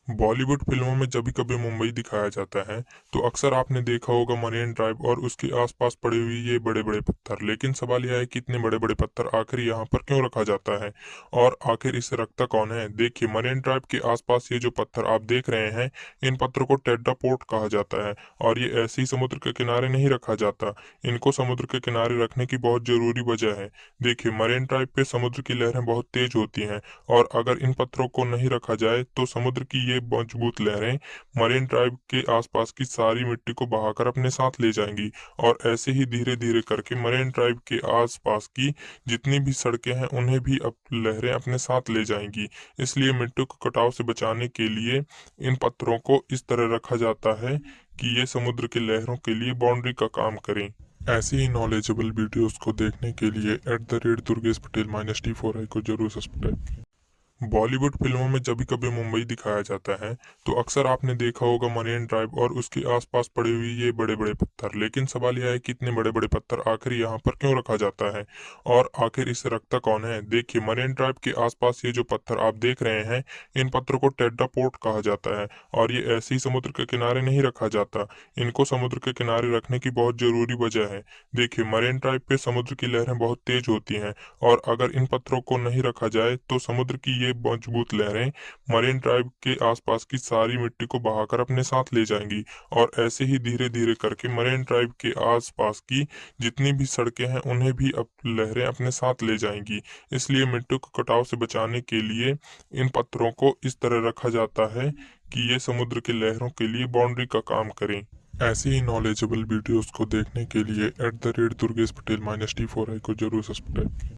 बॉलीवुड फिल्मों में जब भी कभी मुंबई दिखाया जाता है तो अक्सर आपने देखा होगा मरीन ड्राइव और उसके आसपास पड़े हुए ये बड़े बड़े पत्थर। लेकिन सवाल यह है कि इतने बड़े बड़े पत्थर आखिर यहाँ पर क्यों रखा जाता है और आखिर इसे रखता कौन है। देखिए, मरीन ड्राइव के आसपास ये जो पत्थर आप देख रहे हैं, इन पत्थरों को टेट्रा पोर्ट कहा जाता है। और ये ऐसे ही समुद्र के किनारे नहीं रखा जाता, इनको समुद्र के किनारे रखने की बहुत जरूरी वजह है। देखिए, मरीन ड्राइव पे समुद्र की लहरें बहुत तेज होती हैं और अगर इन पत्थरों को नहीं रखा जाए तो समुद्र की ये मजबूत लहरें मरीन ड्राइव के आसपास की सारी मिट्टी को बहाकर अपने साथ ले जाएंगी और ऐसे ही धीरे धीरे करके मरीन ड्राइव के आसपास की जितनी भी सड़कें हैं उन्हें भी लहरें अपने साथ ले जाएंगी। इसलिए मिट्टी को कटाव से बचाने के लिए इन पत्थरों को इस तरह रखा जाता है कि ये समुद्र की लहरों के लिए बाउंड्री का काम करें। ऐसी ही नॉलेजेबल वीडियोस को देखने के लिए @दुर्गेश पटेल -T4i को जरूर सब्सक्राइब करें। बॉलीवुड फिल्मों में जब भी कभी मुंबई दिखाया जाता है तो अक्सर आपने देखा होगा मरीन ड्राइव और उसके आसपास पड़े हुए ये बड़े बड़े पत्थर। लेकिन सवाल यह है कि इतने बड़े बड़े पत्थर आखिर यहाँ पर क्यों रखा जाता है और आखिर इसे रखता कौन है। देखिए, मरीन ड्राइव के आसपास ये जो पत्थर आप देख रहे हैं, इन पत्थरों को टेट्रा पोर्ट कहा जाता है और ये ऐसे ही समुद्र के किनारे नहीं रखा जाता, इनको समुद्र के किनारे रखने की बहुत जरूरी वजह है। देखिए, मरीन ड्राइव पे समुद्र की लहरें बहुत तेज होती हैं और अगर इन पत्थरों को नहीं रखा जाए तो समुद्र की ये मजबूत लहरें मरीन ड्राइव के आसपास की सारी मिट्टी को बहाकर अपने साथ ले जाएंगी और ऐसे ही धीरे धीरे करके मरीन ड्राइव के आसपास की जितनी भी सड़कें हैं उन्हें भी लहरें अपने साथ ले जाएंगी। इसलिए मिट्टी को कटाव से बचाने के लिए इन पत्थरों को इस तरह रखा जाता है कि ये समुद्र की लहरों के लिए बाउंड्री का काम करें। ऐसी ही नॉलेजेबल वीडियोस को देखने के लिए @दुर्गेश पटेल -T4i को जरूर सब्सक्राइब करें।